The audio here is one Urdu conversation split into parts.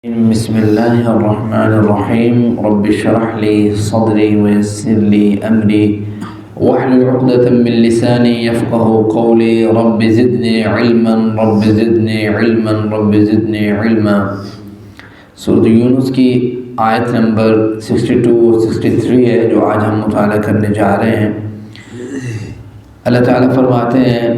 بسم اللہ الرحمن الرحیم رب اشرح لی صدری ویسر لی امری واحلل عقدۃ من لسانی یفقهوا قولی رب زدنی علما رب زدنی علما رب زدنی علما۔ سورۃ یونس کی آیت نمبر 62 اور 63 ہے جو آج ہم مطالعہ کرنے جا رہے ہیں۔ اللہ تعالیٰ فرماتے ہیں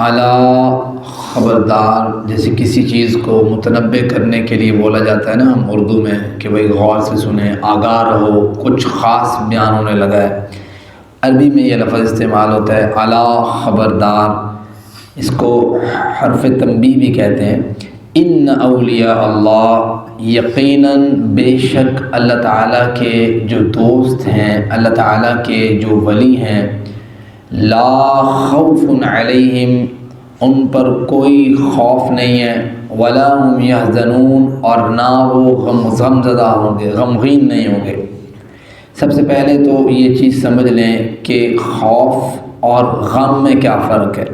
اعلیٰ خبردار، جیسے کسی چیز کو متنبع کرنے کے لیے بولا جاتا ہے نا ہم اردو میں کہ بھئی غور سے سنیں، آگاہ رہو، کچھ خاص بیان ہونے لگا ہے۔ عربی میں یہ لفظ استعمال ہوتا ہے اعلیٰ خبردار، اس کو حرف تنبیہ بھی کہتے ہیں۔ ان اولیاء اللہ، یقیناً بے شک اللہ تعالیٰ کے جو دوست ہیں، اللہ تعالیٰ کے جو ولی ہیں، لا خوف علیہم، ان پر کوئی خوف نہیں ہے، ولا هم یحزنون، اور نہ وہ غم زدہ ہوں گے، غمگین نہیں ہوں گے۔ سب سے پہلے تو یہ چیز سمجھ لیں کہ خوف اور غم میں کیا فرق ہے۔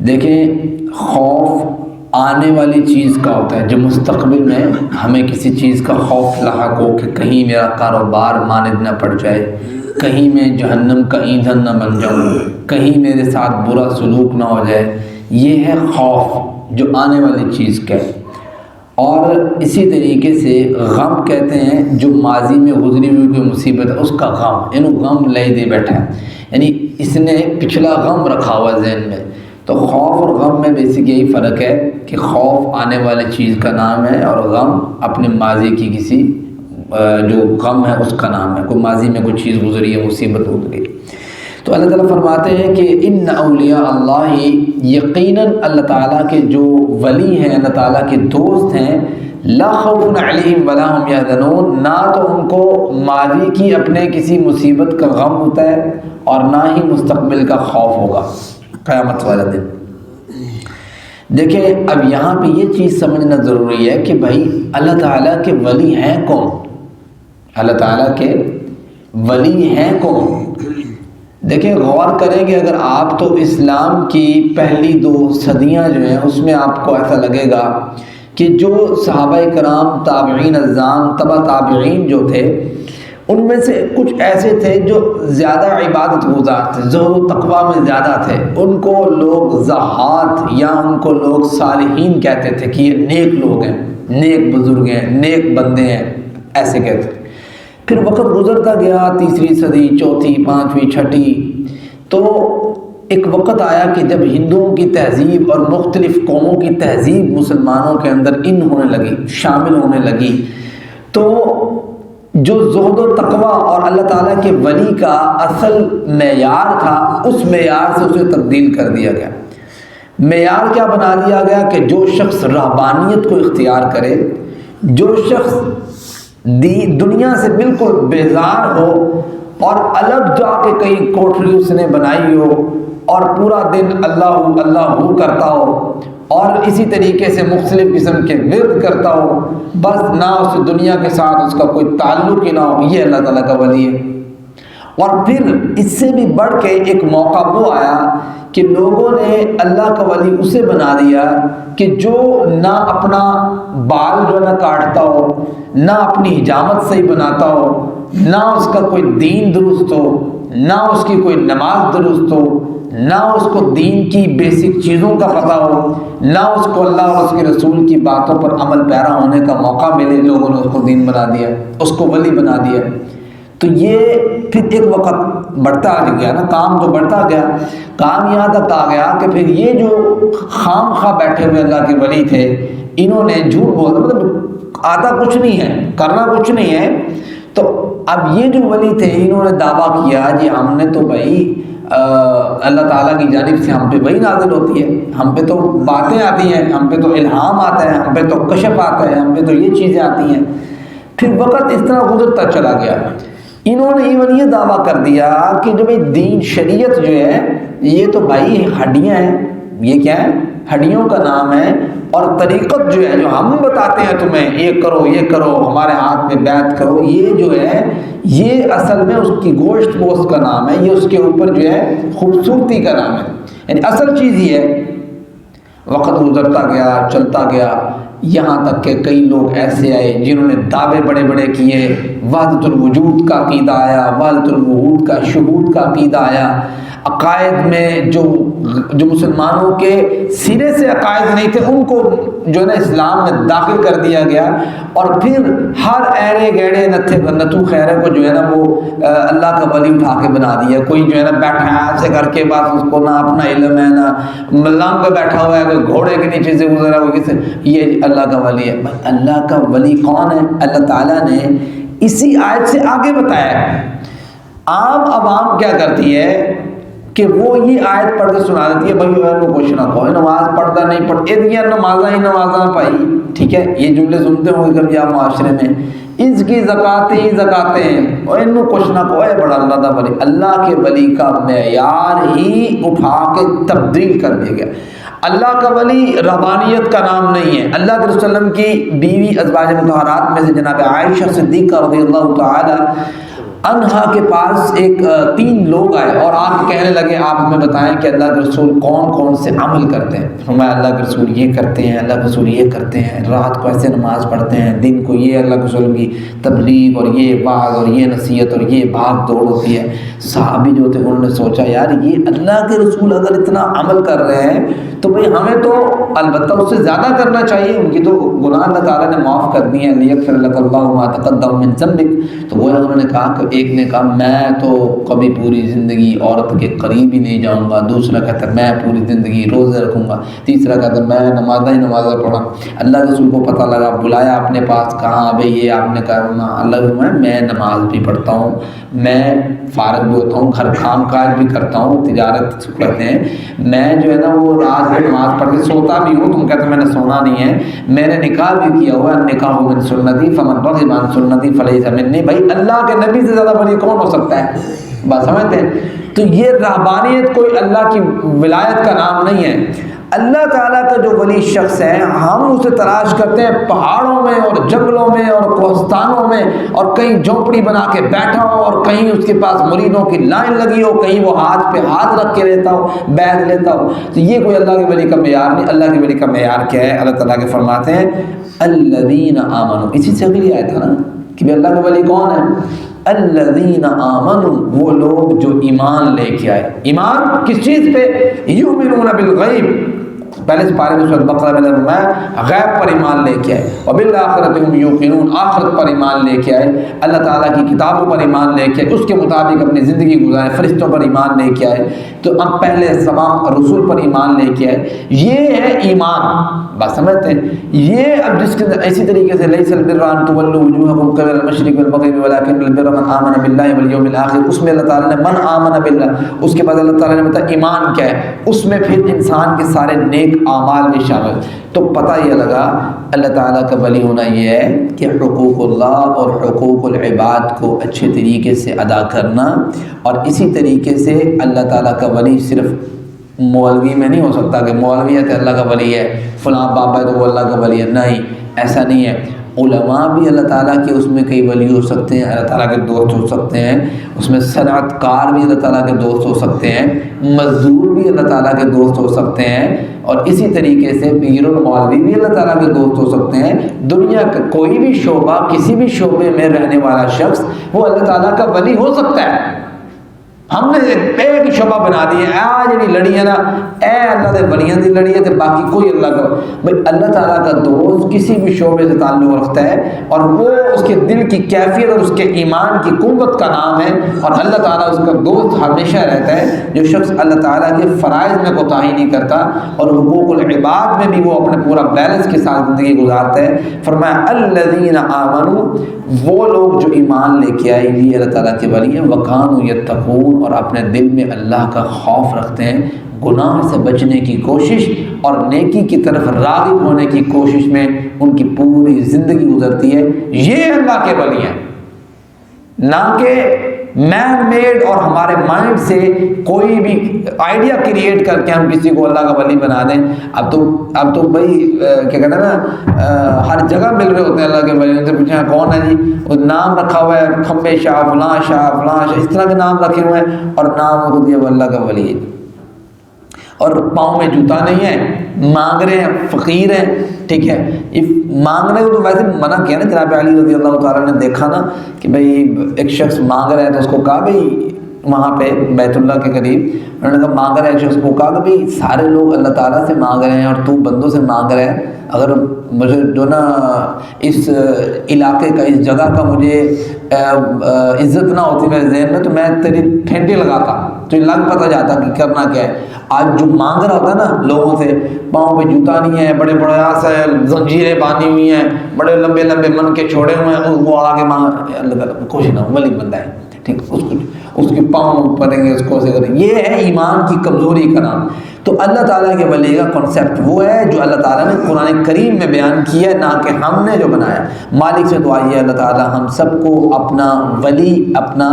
دیکھیں، خوف آنے والی چیز کا ہوتا ہے، جو مستقبل میں ہمیں کسی چیز کا خوف لاحق ہو کہ کہیں میرا کاروبار ماند نہ پڑ جائے، کہیں میں جہنم کا ایندھن نہ بن جاؤں، کہیں میرے ساتھ برا سلوک نہ ہو جائے، یہ ہے خوف جو آنے والی چیز کا ہے۔ اور اسی طریقے سے غم کہتے ہیں جو ماضی میں گزری ہوئی کوئی مصیبت ہے، اس کا غم، یعنی غم لے دے بیٹھا ہے، یعنی اس نے پچھلا غم رکھا ہوا ذہن میں۔ تو خوف اور غم میں بیسک یہی فرق ہے کہ خوف آنے والی چیز کا نام ہے اور غم اپنے ماضی کی کسی جو غم ہے اس کا نام ہے، کوئی ماضی میں کوئی چیز گزری ہے، مصیبت گزری۔ تو اللہ تعالیٰ فرماتے ہیں کہ ان اولیاء اللہ، یقیناً اللہ تعالیٰ کے جو ولی ہیں، اللہ تعالیٰ کے دوست ہیں، لا خوف علیہم ولا هم یحزنون، نہ تو ان کو ماضی کی اپنے کسی مصیبت کا غم ہوتا ہے اور نہ ہی مستقبل کا خوف ہوگا قیامت والا دن۔ دیکھیں، اب یہاں پہ یہ چیز سمجھنا ضروری ہے کہ بھائی اللہ تعالیٰ کے ولی ہیں کون؟ اللہ تعالیٰ کے ولی ہیں کون؟ دیکھیں، غور کریں کہ اگر آپ تو اسلام کی پہلی 2 صدیاں جو ہیں اس میں آپ کو ایسا لگے گا کہ جو صحابہ کرام، تابعین اعظام، تبع تابعین جو تھے، ان میں سے کچھ ایسے تھے جو زیادہ عبادت گزار تھے، زہد و تقویٰ میں زیادہ تھے، ان کو لوگ زہاد یا ان کو لوگ صالحین کہتے تھے کہ یہ نیک لوگ ہیں، نیک بزرگ ہیں، نیک بندے ہیں، ایسے کہتے تھے۔ پھر وقت گزرتا گیا، 3ری صدی، 4تھی، 5ویں، 6ٹھی، تو ایک وقت آیا کہ جب ہندوؤں کی تہذیب اور مختلف قوموں کی تہذیب مسلمانوں کے اندر ان ہونے لگی، شامل ہونے لگی، تو جو زہد و تقویٰ اور اللہ تعالیٰ کے ولی کا اصل معیار تھا، اس معیار سے اسے تبدیل کر دیا گیا۔ معیار کیا بنا دیا گیا کہ جو شخص رہبانیت کو اختیار کرے، جو شخص دنیا سے بالکل بیزار ہو اور الگ جا کے کہیں کوٹری اس نے بنائی ہو اور پورا دن اللہ اللہ کرتا ہو اور اسی طریقے سے مختلف قسم کے ورد کرتا ہو، بس نہ اس دنیا کے ساتھ اس کا کوئی تعلق ہی نہ ہو، یہ اللہ تعالیٰ کا ولی ہے۔ اور پھر اس سے بھی بڑھ کے ایک موقع وہ آیا کہ لوگوں نے اللہ کا ولی اسے بنا دیا کہ جو نہ اپنا بال جو نہ کاٹتا ہو، نہ اپنی حجامت صحیح بناتا ہو، نہ اس کا کوئی دین درست ہو، نہ اس کی کوئی نماز درست ہو، نہ اس کو دین کی بیسک چیزوں کا پتہ ہو، نہ اس کو اللہ اور اس کے رسول کی باتوں پر عمل پیرا ہونے کا موقع ملے، لوگوں نے اس کو دین بنا دیا، اس کو ولی بنا دیا۔ تو یہ پھر ایک وقت بڑھتا آ گیا نا، کام تو بڑھتا گیا، کام یہاں تک آ گیا کہ پھر یہ جو خام خواہ بیٹھے ہوئے اللہ کے ولی تھے، انہوں نے جھوٹ بولا، مطلب آتا کچھ نہیں ہے، کرنا کچھ نہیں ہے۔ تو اب یہ جو ولی تھے، انہوں نے دعویٰ کیا جی ہم نے تو بھائی اللہ تعالیٰ کی جانب سے ہم پہ وحی نازل ہوتی ہے، ہم پہ تو باتیں آتی ہیں، ہم پہ تو الہام آتا ہے، ہم پہ تو کشف آتا ہے، ہم پہ تو یہ چیزیں آتی ہیں۔ پھر وقت اس طرح گزرتا چلا گیا، انہوں نے ایون یہ دعویٰ کر دیا کہ جو بھائی دین شریعت جو ہے یہ تو بھائی ہڈیاں ہیں، یہ کیا ہے؟ ہڈیوں کا نام ہے، اور طریقت جو ہے جو ہم بتاتے ہیں تمہیں، یہ کرو یہ کرو، ہمارے ہاتھ میں بیعت کرو، یہ جو ہے یہ اصل میں اس کی گوشت پوست کا نام ہے، یہ اس کے اوپر جو ہے خوبصورتی کا نام ہے، یعنی اصل چیز یہ ہے۔ وقت گزرتا گیا، چلتا گیا، یہاں تک کہ کئی لوگ ایسے آئے جنہوں نے دعوے بڑے بڑے کیے، وحدت الوجود کا عقیدہ آیا، وحدت الوجود کا شہود کا عقیدہ آیا، عقائد میں جو مسلمانوں کے سرے سے عقائد نہیں تھے ان کو جو ہے نا اسلام میں داخل کر دیا گیا، اور پھر ہر ایڑے گیڑے نتھو خیرے کو جو ہے نا وہ اللہ کا ولی اٹھا کے بنا دیا۔ کوئی جو ہے نا بیٹھا ہے ایسے کر کے، بس اس کو نہ اپنا علم ہے نہ ملنگ پہ بیٹھا ہوا ہے، کوئی گھوڑے کے نیچے سے گزرا ہوا کسی، یہ اللہ کا ولی ہے۔ اللہ کا ولی کون ہے؟ اللہ تعالیٰ نے اسی آیت سے آگے بتایا ہے۔ عام عوام کیا کرتی ہے کہ وہ یہ آیت پڑھ کے سنا دیتی ہے، بھائی وہ کچھ نہ کہو، نماز پڑھتا نہیں پڑھتا، یہ نمازاں ہی نمازاں بھائی، ٹھیک ہے، یہ جملے سنتے ہوں گے کبھی آپ معاشرے میں، اس کی زکاتیں ہی زکاتیں ہیں، اور انہوں کچھ نہ کہو، بڑا اللہ دا ولی۔ اللہ کے ولی کا معیار ہی اٹھا کے تبدیل کر دیا گیا۔ اللہ کا ولی ربانیت کا نام نہیں ہے۔ اللہ کے رسول صلی اللہ علیہ وسلم کی بیوی ازواج مطہرات میں سے جناب عائشہ صدیقہ رضی اللہ تعالی عنہا کے پاس تین لوگ آئے اور آپ کہنے لگے، آپ ہمیں بتائیں کہ اللہ کے رسول کون کون سے عمل کرتے ہیں؟ فرمایا اللہ کے رسول یہ کرتے ہیں، اللہ کے رسول یہ کرتے ہیں، رات کو ایسے نماز پڑھتے ہیں، دن کو یہ اللہ کے رسول کی تبلیغ اور یہ وعظ اور یہ نصیحت اور یہ بھاگ دوڑ ہوتی ہے۔ صحابی جو تھے انہوں نے سوچا یار یہ اللہ کے رسول اگر اتنا عمل کر رہے ہیں تو بھئی ہمیں تو البتہ اس سے زیادہ کرنا چاہیے، ان کی تو گناہ اللہ تعالیٰ نے معاف کر دیے ہیں، لیغفر لک اللہ ما تقدم من ذنبک۔ تو وہ انہوں نے کہا کہ ایک نے کہا میں تو کبھی پوری زندگی عورت کے قریب ہی نہیں جاؤں گا، دوسرا کہتا ہے میں پوری زندگی روزے رکھوں گا، تیسرا کہتا ہے میں نمازیں ہی نمازیں پڑھا۔ اللہ کے رسول کو پتہ لگا، بلایا اپنے پاس، کہاں بھئی یہ آپ نے کہا اللہ کے میں نماز بھی پڑھتا ہوں، میں فارغ بھی ہوتا ہوں، گھر کام کاج بھی کرتا ہوں، تجارت کرتے ہیں، میں جو ہے نا وہ رات میں نماز پڑھ کے سوتا بھی ہوں۔ تم کہتے ہیں میں نے سونا نہیں ہے، میں نے نکاح بھی کیا ہوا، نکاح من سنتی فمن رغب عن سنتی فلیس منی۔ بھائی اللہ کے نبی سے زیادہ بڑی کون ہو سکتا ہے؟ بات سمجھتے ہیں؟ تو یہ رہبانیت کوئی اللہ کی ولایت کا نام نہیں ہے۔ اللہ تعالیٰ کا جو ولی شخص ہے ہم اسے تلاش کرتے ہیں پہاڑوں میں اور جنگلوں میں اور کوہستانوں میں، اور کہیں جھونپڑی بنا کے بیٹھا ہو اور کہیں اس کے پاس مریدوں کی لائن لگی ہو، کہیں وہ ہاتھ پہ ہاتھ رکھ کے لیتا ہو، بیعت لیتا ہو۔ تو یہ کوئی اللہ کے ولی کا معیار نہیں۔ اللہ کے ولی کا معیار کیا ہے؟ اللہ تعالیٰ کے فرماتے ہیں الذین آمنوا، اسی سے اگلی آیت ہے نا کہ اللہ کا ولی کون ہے؟ الذین آمنوا، وہ لوگ جو ایمان لے کے آئے۔ ایمان کس چیز پہ؟ یؤمنون بالغیب، پہلے سے پارے میں سورۃ بقرہ میں غیب پر ایمان لے کے آئے، وبالآخرۃ ہم یوقنون، آخرت پر ایمان لے کے آئے، اللہ تعالیٰ کی کتابوں پر ایمان لے کے آئے، اس کے مطابق اپنی زندگی گزارے، فرشتوں پر ایمان لے کے آئے۔ تو اب پہلے تمام رسول پر ایمان لے کے آئے، یہ ہے ایمان۔ بات سمجھتے ہیں؟ یہ اب جس کے اسی طریقے سے لیس البر ان تولوا وجوہکم قبل المشرق والمغرب ولکن البر من آمن باللہ والیوم الآخر، اس میں اللہ تعالیٰ نے من آمن باللہ، اس کے بعد اللہ تعالیٰ نے بتایا ایمان کیا ہے، اس میں پھر انسان کے سارے نیک اعمال بھی شامل۔ تو پتہ یہ لگا اللہ تعالیٰ کا ولی ہونا یہ ہے کہ حقوق اللہ اور حقوق العباد کو اچھے طریقے سے ادا کرنا، اور اسی طریقے سے اللہ تعالیٰ کا ولی صرف مولوی میں نہیں ہو سکتا کہ مولوی ہے تو اللہ کا ولی ہے، فلاں بابا ہے تو وہ اللہ کا ولی ہے، نہیں، ایسا نہیں ہے۔ علماء بھی اللہ تعالیٰ کے اس میں کئی ولی ہو سکتے ہیں، اللہ تعالیٰ کے دوست ہو سکتے ہیں، اس میں صنعت کار بھی اللہ تعالیٰ کے دوست ہو سکتے ہیں، مزدور بھی اللہ تعالیٰ کے دوست ہو سکتے ہیں، اور اسی طریقے سے پیر المولوی بھی اللہ تعالیٰ کے دوست ہو سکتے ہیں۔ دنیا کا کوئی بھی شعبہ، کسی بھی شعبے میں رہنے والا شخص وہ اللہ تعالیٰ کا ولی ہو سکتا ہے۔ ہم نے ایک شعبہ بنا دیا ہے جی لڑی ہے نا اے اللہ دے ولیاں دی لڑی ہے تے باقی کوئی اللہ کا بھائی اللہ تعالیٰ کا دوست کسی بھی شعبے سے تعلق رکھتا ہے، اور وہ اس کے دل کی کیفیت اور اس کے ایمان کی قوت کا نام ہے، اور اللہ تعالیٰ اس کا دوست ہمیشہ رہتا ہے جو شخص اللہ تعالیٰ کے فرائض میں کوتاہی نہیں کرتا اور حقوق العباد میں بھی وہ اپنے پورا بیلنس کے ساتھ زندگی گزارتا ہے۔ فرمایا الذین آمنوا، وہ لوگ جو ایمان لے کے آئے یہ اللہ تعالیٰ کے ولی ہیں، وکانوا یتقون، اور اپنے دل میں اللہ کا خوف رکھتے ہیں، گناہ سے بچنے کی کوشش اور نیکی کی طرف راغب ہونے کی کوشش میں ان کی پوری زندگی گزرتی ہے۔ یہ اللہ کے ولی ہیں، نہ کہ مین میڈ اور ہمارے مائنڈ سے کوئی بھی آئیڈیا کریٹ کر کے ہم کسی کو اللہ کا ولی بنا دیں۔ اب تو بھائی کیا کہتے ہیں نا ہر جگہ مل رہے ہوتے ہیں اللہ کے ولی، ان سے پوچھیں کون ہے جی، وہ نام رکھا ہوا ہے کھمبے شاہ فلاں شاہ فلاں شاہ، اس طرح کے نام رکھے ہوئے ہیں اور نام کو دیا وہ اللہ کا ولی ہے۔ اور پاؤں میں جوتا نہیں ہے، مانگ رہے ہیں، فقیر ہیں، ٹھیک ہے، مانگنے کو تو ویسے منع کیا نا جناب علی رضی اللہ تعالیٰ نے دیکھا نا کہ بھئی ایک شخص مانگ رہا ہے تو اس کو کہا بھئی وہاں پہ بیت اللہ کے قریب انہوں نے کہا مانگ رہا ہے ایک شخص کو کہا کہ بھئی سارے لوگ اللہ تعالیٰ سے مانگ رہے ہیں اور تو بندوں سے مانگ رہے ہیں، اگر مجھے جو نا اس علاقے کا اس جگہ کا مجھے عزت نہ ہوتی میرے ذہن میں تو میں تیری ٹھنڈی لگاتا، تو لگ پتہ جاتا کہ کرنا کیا ہے۔ آج جو مانگ رہا ہوتا ہے نا لوگوں سے، پاؤں پہ جوتا نہیں ہے، بڑے بڑے آسے زنجیریں باندھی ہوئی ہیں، بڑے لمبے لمبے من کے چھوڑے ہوئے ہیں، وہ آگے مانگ، اللہ تعالیٰ کچھ نہ ولی بندہ ہے، ٹھیک، اس کے پاؤں پڑیں گے، اس کو سے کریں گے، یہ ہے ایمان کی کمزوری کا نام۔ تو اللہ تعالیٰ کے ولی کا کنسیپٹ وہ ہے جو اللہ تعالیٰ نے قرآن کریم میں بیان کیا ہے، نہ کہ ہم نے جو بنایا۔ مالک سے دعا یہ اللہ تعالیٰ ہم سب کو اپنا ولی، اپنا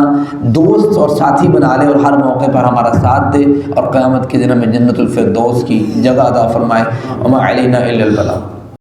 دوست اور ساتھی بنا لے اور ہر موقع پر ہمارا ساتھ دے اور قیامت کے دن میں جنت الفردوس کی جگہ عطا فرمائے۔ وما علینا الا البلاغ۔